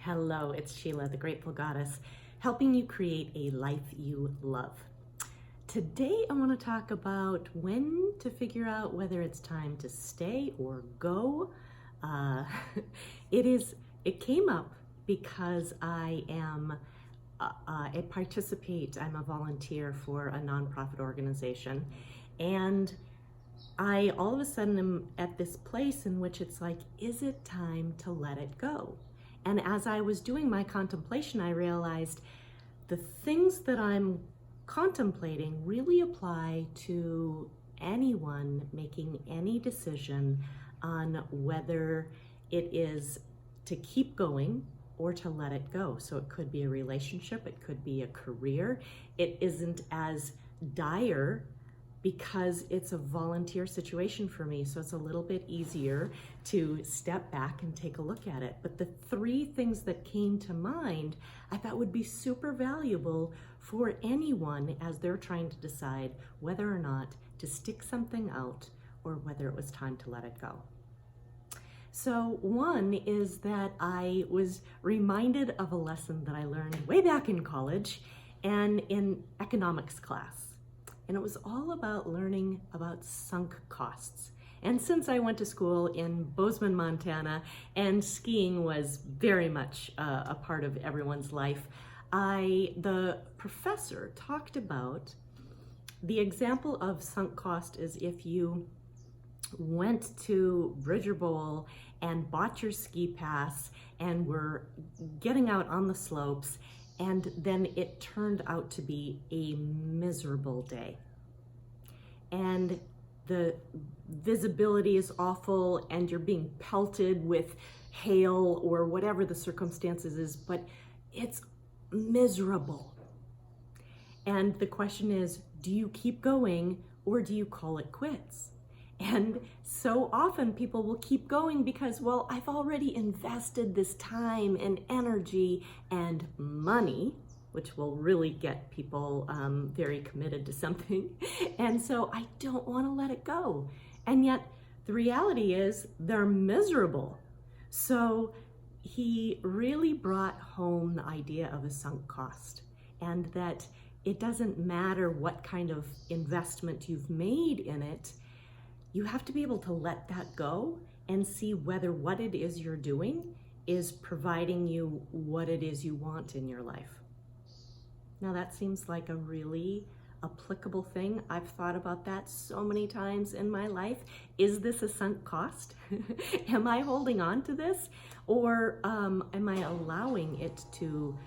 Hello, it's Sheila, the Grateful Goddess, helping you create a life you love. Today, I want to talk about when to figure out whether it's time to stay or go. It came up because I am I'm a volunteer for a nonprofit organization, and I all of a sudden am at this place in which it's like, is it time to let it go? And as I was doing my contemplation, I realized the things that I'm contemplating really apply to anyone making any decision on whether it is to keep going or to let it go. So it could be a relationship, it could be a career. It isn't as dire because it's a volunteer situation for me, so it's a little bit easier to step back and take a look at it. But the three things that came to mind, I thought would be super valuable for anyone as they're trying to decide whether or not to stick something out or whether it was time to let it go. So one is that I was reminded of a lesson that I learned way back in college and in economics class. And it was all about learning about sunk costs. And since I went to school in Bozeman, Montana, and skiing was very much a part of everyone's life, the professor talked about the example of sunk cost is if you went to Bridger Bowl and bought your ski pass and were getting out on the slopes, and then it turned out to be a miserable day. And the visibility is awful and you're being pelted with hail or whatever the circumstances is, but it's miserable. And the question is, do you keep going or do you call it quits? And so often people will keep going because, well, I've already invested this time and energy and money, which will really get people very committed to something. And so I don't want to let it go. And yet the reality is they're miserable. So he really brought home the idea of a sunk cost, and that it doesn't matter what kind of investment you've made in it. You have to be able to let that go and see whether what it is you're doing is providing you what it is you want in your life. Now that seems like a really applicable thing. I've thought about that so many times in my life. Is this a sunk cost? Am I holding on to this? Or am I allowing it to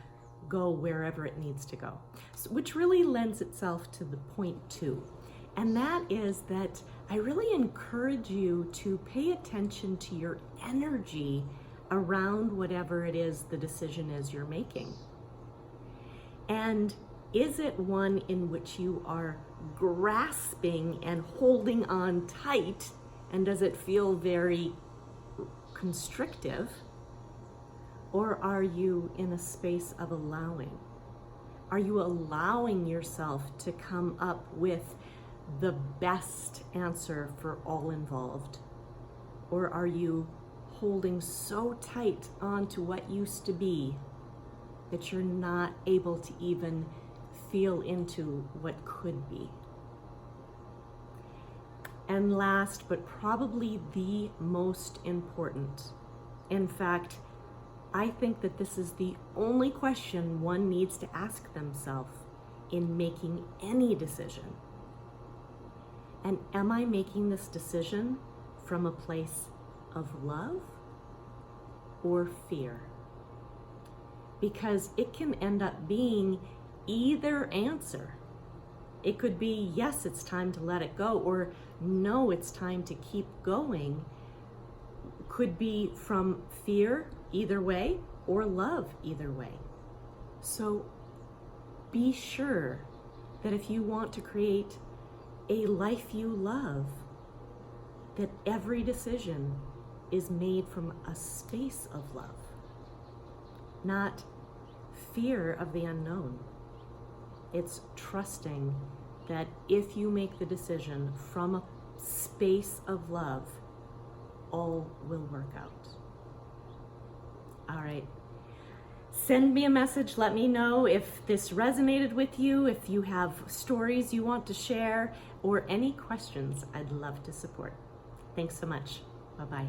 go wherever it needs to go? So, which really lends itself to the point two. And that is that I really encourage you to pay attention to your energy around whatever it is the decision is you're making. And is it one in which you are grasping and holding on tight, and does it feel very constrictive? Or are you in a space of allowing? Are you allowing yourself to come up with the best answer for all involved? Or are you holding so tight onto what used to be that you're not able to even feel into what could be? And last, but probably the most important, in fact, I think that this is the only question one needs to ask themselves in making any decision. And am I making this decision from a place of love or fear? Because it can end up being either answer. It could be, yes, it's time to let it go, or no, it's time to keep going. Could be from fear either way, or love either way. So be sure that if you want to create a life you love, that every decision is made from a space of love, not fear of the unknown. It's trusting that if you make the decision from a space of love, all will work out. All right. Send me a message. Let me know if this resonated with you, if you have stories you want to share, or any questions. I'd love to support. Thanks so much. Bye-bye.